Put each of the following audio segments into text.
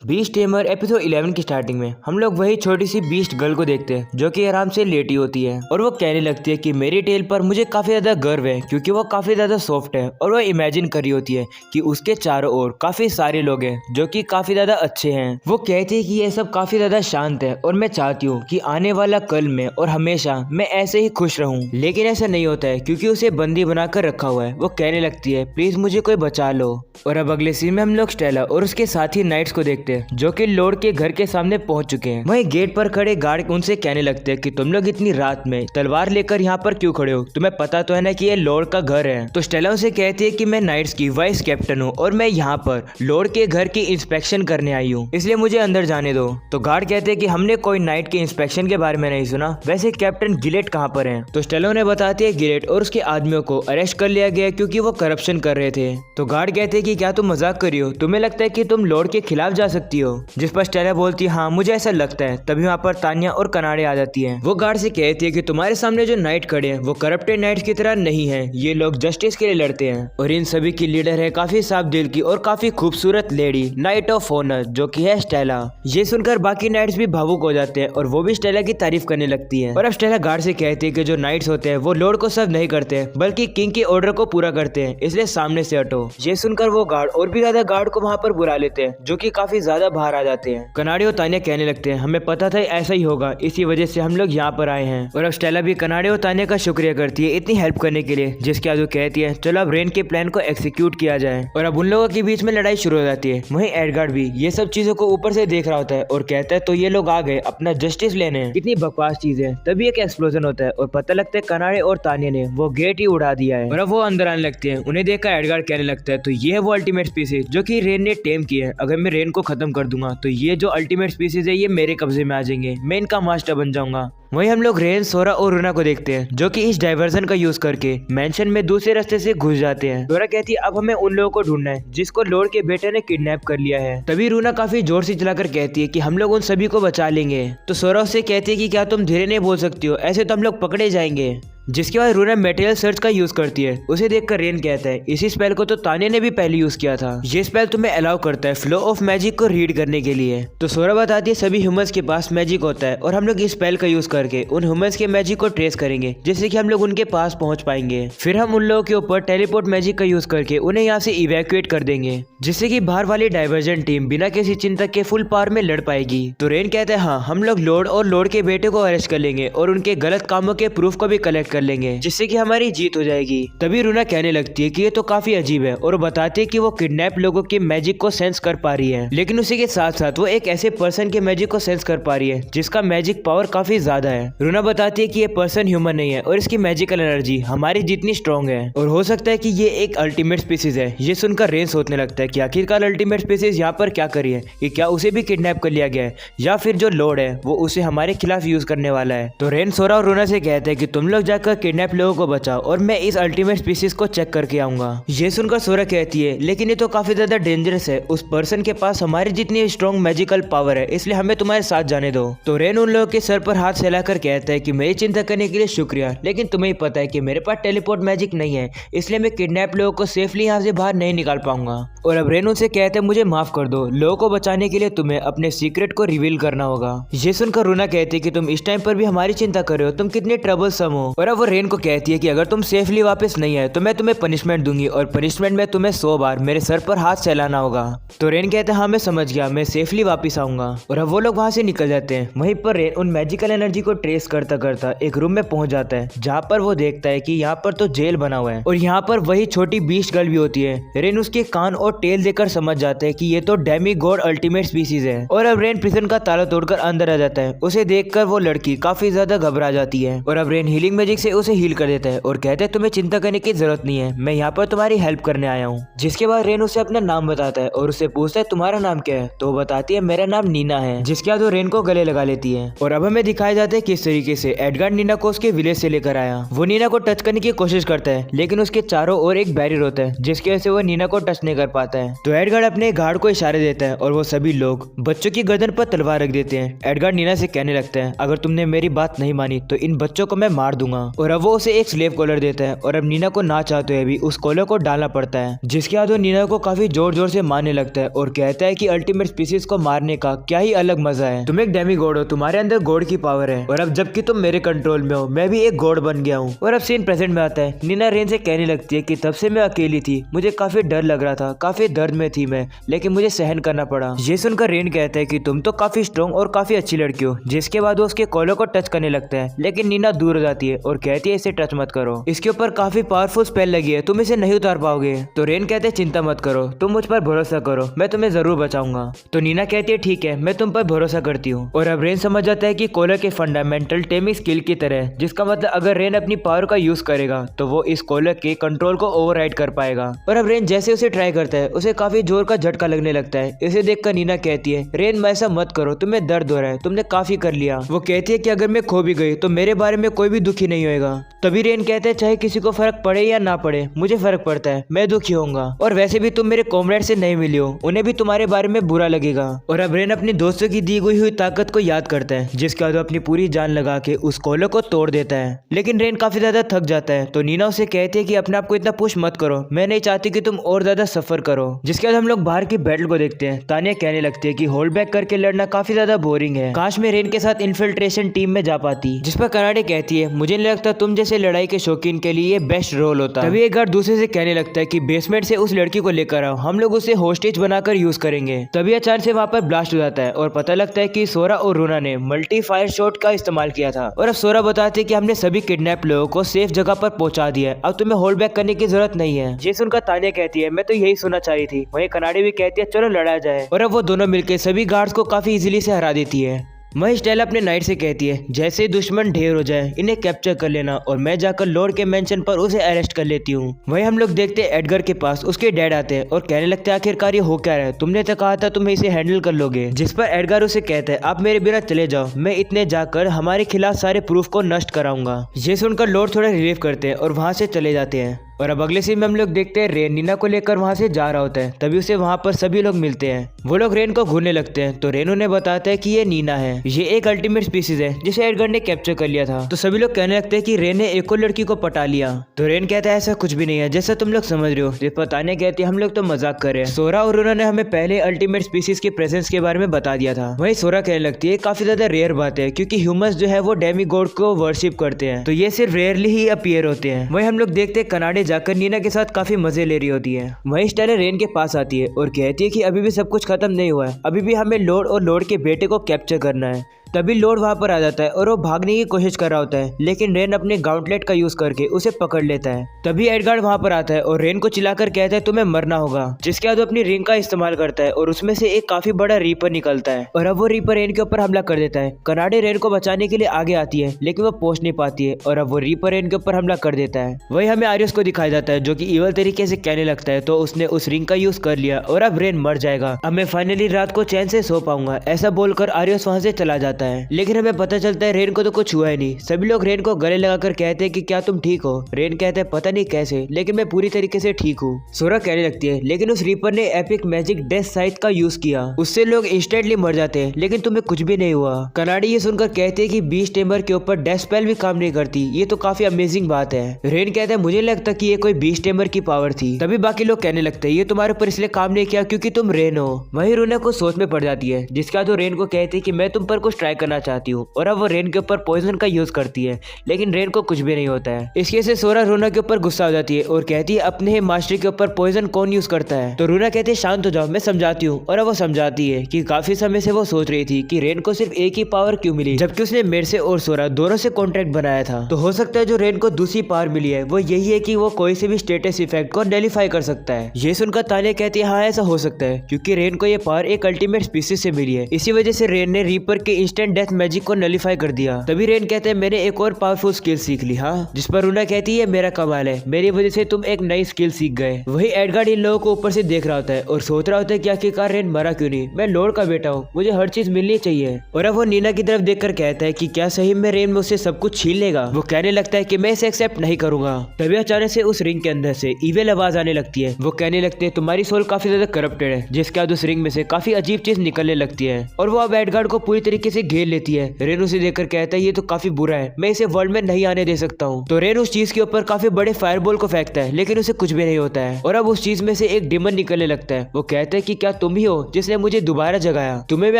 Beast tamer episode 11 की starting में हम लोग वही छोटी सी बीस्ट गर्ल को देखते हैं जो कि आराम से लेटी होती है और वो कहने लगती है कि मेरी टेल पर मुझे काफी ज्यादा गर्व है क्योंकि वो काफी ज्यादा सॉफ्ट है। और वो इमेजिन कर रही होती है कि उसके चारों ओर काफी सारे लोग हैं जो कि काफी ज्यादा अच्छे हैं। वो कहती है कि ये सब काफी ज्यादा शांत है और मैं चाहती हूँ कि आने वाला कल में और हमेशा मैं ऐसे ही खुश रहूं। लेकिन ऐसा नहीं होता है क्योंकि उसे बंदी बनाकर रखा हुआ है। वो कहने लगती है प्लीज मुझे कोई बचा लो। और अब अगले सीन में हम लोग स्टेला और उसके साथी नाइट्स को देखते हैं जो कि लॉर्ड के घर के सामने पहुंच चुके हैं। वहीं गेट पर खड़े गार्ड उनसे कहने लगते हैं कि तुम लोग इतनी रात में तलवार लेकर यहाँ पर क्यों खड़े हो, तुम्हें पता तो है ना कि ये लॉर्ड का घर है। तो स्टेला उनसे कहती है कि मैं नाइट्स की वाइस कैप्टन हूँ और मैं यहाँ पर लॉर्ड के घर की इंस्पेक्शन करने आई हूँ, इसलिए मुझे अंदर जाने दो। तो गार्ड कहते हैं कि हमने कोई नाइट के इंस्पेक्शन के बारे में नहीं सुना, वैसे कैप्टन गिलेट कहाँ पर है। तो स्टेला उन्हें बताती है गिलेट और उसके आदमियों को अरेस्ट कर लिया गया क्योंकि वो करप्शन कर रहे थे। तो गार्ड कहते हैं कि क्या तुम मजाक कर रही हो, तुम्हें लगता है कि तुम लॉर्ड के खिलाफ जा सकती हो। जिस पर स्टेला बोलती है हाँ मुझे ऐसा लगता है। तभी वहाँ पर तानिया और कनाडे आ जाती है। वो गार्ड से कहती है कि तुम्हारे सामने जो नाइट खड़े हैं वो करप्टेड नाइट्स की तरह नहीं है, ये लोग जस्टिस के लिए लड़ते हैं और इन सभी की लीडर है काफी साफ दिल की और काफी खूबसूरत लेडी नाइट ऑफ ऑनर जो कि है स्टेला। ये सुनकर बाकी नाइट्स भी भावुक हो जाते हैं और वो भी स्टेला की तारीफ करने लगती है। और अब स्टेला गार्ड से कहती है कि जो नाइट्स होते हैं वो लॉर्ड को सर्व नहीं करते बल्कि किंग के ऑर्डर को पूरा करते हैं, इसलिए सामने से हटो। ये सुनकर वो गार्ड और भी ज्यादा गार्ड को वहाँ पर बुला लेते हैं जो कि काफी ज्यादा बाहर आ जाते हैं। कनाडे और तानिया कहने लगते हैं हमें पता था ऐसा ही होगा, इसी वजह से हम लोग यहाँ पर आए हैं। और अब स्टेला भी कनाडे और तानिया का शुक्रिया करती है इतनी हेल्प करने के लिए, जिसके बाद वो कहती है चलो अब रेन के प्लान को एग्जीक्यूट किया जाए। और अब उन लोगों के बीच में लड़ाई शुरू हो जाती है। वहीं एडगार्ड भी ये सब चीजों को ऊपर से देख रहा होता है और कहता है तो ये लोग आ गए अपना जस्टिस लेने, कितनी बकवास चीज है। तभी एक एक्सप्लोजन होता है और पता लगता है कनाडे और तानिया ने वो गेट ही उड़ा दिया है। और अब वो अंदर आने लगते हैं। उन्हें देखकर एडगार्ड कहने लगता है तो ये है वो अल्टीमेट स्पीसीज जो कि रेन ने टेम की है, अगर मैं रेन को खत्म कर दूंगा तो ये जो अल्टीमेट स्पीसीज है ये मेरे कब्जे में आ जाएंगे, मैं इनका मास्टर बन जाऊंगा। वहीं हम लोग रेन, सोरा और रूना को देखते हैं जो कि इस डाइवर्जन का यूज करके मेंशन में दूसरे रास्ते से घुस जाते हैं। सोरा कहती है अब हमें उन लोगों को ढूंढना है जिसको लॉर्ड के बेटे ने किडनैप कर लिया है। तभी रूना काफी जोर से चलाकर कहती है कि हम लोग उन सभी को बचा लेंगे। तो सोरा उससे कहती है कि क्या तुम धीरे नहीं बोल सकती हो, ऐसे तो हम लोग पकड़े जाएंगे। जिसके बाद रूना मटेरियल सर्च का यूज करती है। उसे देखकर रेन कहता है इसी स्पेल को तो तानिया ने भी पहले यूज किया था, ये स्पेल तुम्हें अलाउ करता है फ्लो ऑफ मैजिक को रीड करने के लिए। तो सोरा बताती है सभी ह्यूमंस के पास मैजिक होता है और हम लोग इस स्पेल का यूज करके उन ह्यूमंस के मैजिक को ट्रेस करेंगे जिससे कि हम लोग उनके पास पहुंच पाएंगे। फिर हम उन लोगों के ऊपर टेलीपोर्ट मैजिक का यूज करके उन्हें यहाँ से इवैक्यूएट कर देंगे जिससे कि बाहर वाली डाइवर्जन टीम बिना किसी चिंता के फुल पावर में लड़ पाएगी। तो रेन कहता है हाँ हम लोग लॉर्ड और लॉर्ड के बेटे को अरेस्ट कर लेंगे और उनके गलत कामों के प्रूफ को भी कलेक्ट कर लेंगे जिससे कि हमारी जीत हो जाएगी। तभी रूना कहने लगती है कि ये तो काफी अजीब है और बताती है कि वो किडनैप लोगों के मैजिक को सेंस कर पा रही है, लेकिन उसी के साथ साथ वो एक ऐसे पर्सन के मैजिक को सेंस कर पा रही है जिसका मैजिक पावर काफी ज्यादा है। रूना बताती है कि ये पर्सन ह्यूमन नहीं है और इसकी मैजिकल एनर्जी हमारी जितनी स्ट्रॉन्ग है और हो सकता है कि ये एक अल्टीमेट स्पीसीज है। ये सुनकर रेन सोचने लगता है कि आखिरकार अल्टीमेट स्पीसीज यहाँ पर क्या करी है, कि क्या उसे भी किडनैप कर लिया गया है या फिर जो लॉर्ड है वो उसे हमारे खिलाफ यूज करने वाला है। तो रेन, सोरा और रूना से कहते हैं कि तुम लोग जाकर किडनैप लोगों को बचाओ और मैं इस अल्टीमेट स्पीसीज को चेक करके आऊंगा। ये सुनकर सोरा कहती है लेकिन ये तो काफी ज्यादा डेंजरस है, उस पर्सन के पास हमारी जितनी स्ट्रॉन्ग मैजिकल पावर है, इसलिए हमें तुम्हारे साथ जाने दो। तो रेन उन लोगों के सर पर हाथ फैलाकर कहता है कि मेरी चिंता करने के लिए शुक्रिया, लेकिन तुम्हें ही पता है कि मेरे पास टेलीपोर्ट मैजिक नहीं है, इसलिए मैं किडनैप लोगों को सेफली यहाँ से बाहर नहीं निकाल पाऊंगा। और अब रेन उनसे कहते हैं मुझे माफ कर दो, लोगों को बचाने के लिए तुम्हें अपने सीक्रेट को रिवील करना होगा। ये सुनकर रूना कहती है कि तुम इस टाइम पर भी हमारी चिंता कर रहे हो, तुम कितने ट्रबलसम हो। और अब वो रेन को कहती है कि अगर तुम सेफली वापस नहीं आए तो मैं तुम्हें पनिशमेंट दूंगी और पनिशमेंट में तुम्हें 100 बार मेरे सर पर हाथ फैलाना होगा। तो रेन कहता है हाँ मैं समझ गया, मैं सेफली वापस आऊंगा। और अब वो लोग वहां से निकल जाते हैं। वहीं पर रेन उन मैजिकल एनर्जी को ट्रेस करता करता एक रूम में पहुंच जाता है जहाँ पर वो देखता है कि यहाँ पर तो जेल बना हुआ है और यहाँ पर वही छोटी बीस्ट गर्ल भी होती है। रेन उसके कान और टेल देखकर समझ जाता है कि ये तो डेमी गॉड अल्टीमेट स्पीसीज है। और अब रेन प्रिजन का ताला तोड़कर अंदर आ जाता है। उसे देखकर वो लड़की काफी ज्यादा घबरा जाती है और अब रेन हीलिंग मैजिक से उसे हील कर देता है और कहते हैं तुम्हें चिंता करने की जरूरत नहीं है, मैं यहाँ पर तुम्हारी हेल्प करने आया हूँ। जिसके बाद रेन उसे अपना नाम बताता है और उससे पूछता है तुम्हारा नाम क्या है। तो वो बताती है मेरा नाम नीना है। जिसके बाद वो रेन को गले लगा लेती है। और अब हमें दिखाया जाता है किस तरीके से एडगार्ड नीना को उसके विलेज से लेकर आया। वो नीना को टच करने की कोशिश करता है लेकिन उसके चारों ओर एक बैरियर होता है जिसकी वजह से वो नीना को टच नहीं कर पाता है। तो एडगार्ड अपने गार्ड को इशारे देता है और वो सभी लोग बच्चों की गर्दन पर तलवार रख देते हैं। एडगार्ड नीना से कहने लगता है अगर तुमने मेरी बात नहीं मानी तो इन बच्चों को मैं मार दूंगा। और अब वो उसे एक स्लेव कॉलर देता है और अब नीना को ना चाहते हुए भी उस कॉलर को डालना पड़ता है, जिसके बाद वो नीना को काफी जोर जोर से मारने लगता है और कहता है कि अल्टीमेट स्पीसीज को मारने का क्या ही अलग मजा है। तुम एक डेमी गॉड हो, तुम्हारे अंदर गॉड की पावर है और अब जबकि तुम मेरे कंट्रोल में हो मैं भी एक गॉड बन गया हूँ। और अब सीन प्रेजेंट में आता है। नीना रेन से कहने लगती है कि तब से मैं अकेली थी, मुझे काफी डर लग रहा था, काफी दर्द में थी मैं, लेकिन मुझे सहन करना पड़ा। ये सुनकर रेन कहता है कि तुम तो काफी स्ट्रॉन्ग और काफी अच्छी लड़की हो। जिसके बाद वो उसके कॉलर को टच करने लगता है, लेकिन नीना दूर हो जाती है और कहती है इसे टच मत करो, इसके ऊपर काफी पावरफुल स्पेल लगी है, तुम इसे नहीं उतार पाओगे। तो रेन कहते हैं चिंता मत करो, तुम मुझ पर भरोसा करो, मैं तुम्हें जरूर बचाऊंगा। तो नीना कहती है ठीक है, मैं तुम पर भरोसा करती हूँ। और अब रेन समझ जाता है कि कॉलर के फंडामेंटल टेमिंग स्किल की तरह, जिसका मतलब अगर रेन अपनी पावर का यूज करेगा तो वो इस कॉलर के कंट्रोल को ओवरराइड कर पाएगा। और अब रेन जैसे उसे ट्राई करता है उसे काफी जोर का झटका लगने लगता है। इसे देखकर नीना कहती है रेन ऐसा मत करो, तुम्हें दर्द हो रहा है, तुमने काफी कर लिया। वो कहती है कि अगर मैं खो भी गई तो मेरे बारे में कोई भी दुखी नहीं होगा। तभी रेन कहते हैं चाहे किसी को फर्क पड़े या ना पड़े, मुझे फर्क पड़ता है, मैं दुखी होऊंगा। और वैसे भी तुम मेरे कॉमरेड से नहीं मिली हो, उन्हें भी तुम्हारे बारे में बुरा लगेगा। और अब रेन अपने दोस्तों की दी हुई ताकत को याद करता है, जिसके बाद अपनी पूरी जान लगा के उस कॉलर को तोड़ देता है। लेकिन रेन काफी ज्यादा थक जाता है। तो नीना उसे कहती है कि अपने आप को इतना पुश मत करो, मैं नहीं चाहती कि तुम और ज्यादा सफर करो। जिसके बाद हम लोग बाहर की बैटल को देखते हैं। तानिया कहने लगती है कि होल्ड बैक करके लड़ना काफी ज्यादा बोरिंग है, काश मैं रेन के साथ इन्फिल्ट्रेशन टीम में जा पाती। जिस पर कनाडे कहती है मुझे नहीं लगता तुम जैसे लड़ाई के शौकीन के लिए ये बेस्ट रोल होता। तभी एक गार्ड दूसरे से कहने लगता है कि बेसमेंट से उस लड़की को लेकर आओ, हम लोग उसे होस्टेज बनाकर यूज करेंगे। तभी अचानक से वहाँ पर ब्लास्ट हो जाता है और पता लगता है कि सोरा और रूना ने मल्टी फायर शॉट का इस्तेमाल किया था। और अब सोरा बताते हैं कि हमने सभी किडनैप लोगों को सेफ जगह पर पहुंचा दिया है, अब तुम्हें होल्ड बैक करने की जरूरत नहीं है। ये सुनकर तानिया कहती है मैं तो यही सुनना चाह रही थी। वहीं कनाडे भी कहती है चलो लड़ा जाए। और अब वो दोनों मिलकर सभी गार्ड्स को काफी इजीली से हरा देती है। वहीं स्टेला अपने नाइट से कहती है जैसे ही दुश्मन ढेर हो जाए इन्हें कैप्चर कर लेना और मैं जाकर लॉर्ड के मेंशन पर उसे अरेस्ट कर लेती हूँ। वहीं हम लोग देखते हैं एडगर के पास उसके डैड आते हैं और कहने लगते हैं आखिरकार ये हो क्या रहा है, तुमने तो कहा था तुम इसे हैंडल कर लोगे। जिस पर एडगर उसे कहता है आप मेरे बिना चले जाओ, मैं इतने जाकर हमारे खिलाफ सारे प्रूफ को नष्ट कराऊंगा। ये सुनकर लॉर्ड थोड़ा रिलीव करते हैं और वहां से चले जाते हैं। और अब अगले सीन में हम लोग देखते हैं रेन नीना को लेकर वहां से जा रहा होता है। तभी उसे वहां पर सभी लोग मिलते हैं। वो लोग रेन को घूरने लगते हैं तो रेन उन्हें बताता है कि ये नीना है, ये एक अल्टीमेट स्पीसीज है जिसे एडगर ने कैप्चर कर लिया था। तो सभी लोग कहने लगते हैं कि रेन ने एक और लड़की को पटा लिया। तो रेन कहता है ऐसा कुछ भी नहीं है जैसा तुम लोग समझ रहे हो। जिस पर तानिया कहती है हम लोग तो मजाक कर रहे हैं, सोरा और उन्होंने हमें पहले अल्टीमेट स्पीसीज के प्रेजेंस के बारे में बता दिया था। वही सोरा कहने लगती है काफी ज्यादा रेयर बात है क्योंकि ह्यूमंस जो है वो डेमी गॉड को वर्शिप करते हैं, तो ये सिर्फ रेयरली ही अपीयर होते हैं। वही हम लोग देखते हैं कनाडे जाकर नीना के साथ काफी मजे ले रही होती है। वहीं स्टेला रेन के पास आती है और कहती है कि अभी भी सब कुछ खत्म नहीं हुआ है, अभी भी हमें लॉर्ड और लॉर्ड के बेटे को कैप्चर करना है। तभी लॉर्ड वहां पर आ जाता है और वो भागने की कोशिश कर रहा होता है, लेकिन रेन अपने गाउंटलेट का यूज करके उसे पकड़ लेता है। तभी एडगार्ड वहां पर आता है और रेन को चिल्लाकर कहता है तुम्हें मरना होगा। जिसके बाद वो अपनी रिंग का इस्तेमाल करता है और उसमें से एक काफी बड़ा रीपर निकलता है और अब वो रीपर रेन के ऊपर हमला कर देता है। कनाडे रेन को बचाने के लिए आगे आती है लेकिन वो पहुंच नहीं पाती है और अब वो रीपर रेन के ऊपर हमला कर देता है। वही हमें आरियस को दिखाया जाता है जो कि इवल तरीके से कहने लगता है तो उसने उस रिंग का यूज कर लिया और अब रेन मर जाएगा, अब मैं फाइनली रात को चैन से सो पाऊंगा। ऐसा बोलकर आरियस वहां से चला जाता है। लेकिन हमें पता चलता है रेन को तो कुछ हुआ ही नहीं। सभी लोग रेन को गले लगाकर कहते हैं कि क्या तुम ठीक हो। रेन कहते हैं पता नहीं कैसे, लेकिन मैं पूरी तरीके से ठीक हूँ। सोरा कहने लगती है लेकिन उस रीपर ने एपिक मैजिक डेथ साइट का यूज किया, उससे लोग इंस्टेंटली मर जाते हैं, लेकिन तुम्हें कुछ भी नहीं हुआ। कनाडी ये सुनकर कहते हैं कि बीस्ट टेम्बर के ऊपर डेथ स्पेल भी काम नहीं करती, ये तो काफी अमेजिंग बात है। रेन कहता है मुझे लगता कि ये कोई बीस्ट टेम्बर की पावर थी। तभी बाकी लोग कहने लगते हैं ये तुम्हारे ऊपर इसलिए काम नहीं किया क्योंकि तुम रेन हो। वही रूना को सोच में पड़ जाती है, जिसके बाद वो रेन को कहती है कि मैं तुम पर कुछ ट्राई करना चाहती हूँ और अब वो रेन के ऊपर पॉइजन का यूज करती है, लेकिन रेन को कुछ भी नहीं होता है। इसके से सोरा रूना के ऊपर गुस्सा हो जाती है और कहती है अपने ही मास्टर के ऊपर पॉइजन कौन यूज करता है। तो रूना कहती है शांत हो जाओ, मैं समझाती हूँ। और अब वो समझाती है कि काफी समय से वो सोच रही थी कि रेन को सिर्फ एक ही पावर क्यों मिली, जबकि उसने मेरे से और सोरा दोनों से कॉन्ट्रैक्ट बनाया था। तो हो सकता है जो रेन को दूसरी पावर मिली है वो यही है कि वो कोई से भी स्टेटस इफेक्ट को नलिफाई कर सकता है। ये सुनकर तानिया कहती है हाँ ऐसा हो सकता है क्योंकि रेन को ये पावर एक अल्टीमेट स्पीसीज से मिली है, इसी वजह से रेन ने रीपर के इंस्टेंट डेथ मैजिक को नलिफाई कर दिया। तभी रेन कहते हैं मैंने एक और पावरफुल स्किल सीख ली। हाँ, जिस पर रूना कहती है मेरा कमाल है, मेरी वजह से तुम एक नई स्किल सीख गए। वही एडगार्ड इन लोगों को ऊपर से देख रहा होता है और सोच रहा होता है कि आखिरकार रेन मरा क्यों नहीं, मैं लॉर्ड का बेटा हूँ, मुझे हर चीज मिलनी चाहिए। और अब वो नीना की तरफ देखकर कहता है कि क्या सही में रेन मुझसे सब कुछ छीन लेगा। वो कहने लगता है कि मैं इसे एक्सेप्ट नहीं करूंगा। तभी अचानक से उस रिंग के अंदर से ईविल आवाज आने लगती है। वो कहने लगते हैं तुम्हारी सोल काफी ज्यादा करप्टेड है, जिसके बाद उस रिंग में से काफी अजीब चीज निकलने लगती है और वो अब एडगार्ड को पूरी तरीके से घेर लेती है। रेन उसे देखकर कहता है ये तो काफी बुरा है, मैं इसे वर्ल्ड में नहीं आने दे सकता हूँ। तो रेन उस चीज के ऊपर काफी बड़े फायरबॉल को फेंकता है, लेकिन उसे कुछ भी नहीं होता है। और अब उस चीज में से एक डिमन निकलने लगता है। वो कहता है कि क्या तुम ही हो जिसने मुझे दोबारा जगाया, तुम्हें मैं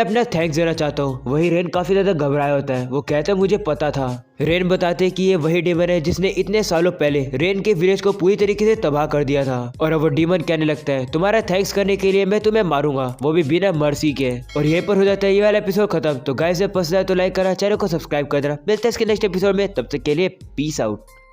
अपना थैंक्स देना चाहता हूँ। वही रेन काफी ज्यादा घबराया होता है। वो कहता है मुझे पता था। रेन बताते कि ये वही डीमन है जिसने इतने सालों पहले रेन के विलेज को पूरी तरीके से तबाह कर दिया था। और अब वो डीमन कहने लगता है तुम्हारा थैंक्स करने के लिए मैं तुम्हें मारूंगा, वो भी बिना मर्सी के। और यहीं पर हो जाता है ये वाला एपिसोड खत्म। तो गाइस से पसंद आए तो लाइक करना, चैनल को सब्सक्राइब कर देना। मिलते हैं इसके नेक्स्ट एपिसोड में, तब तक के लिए पीस आउट।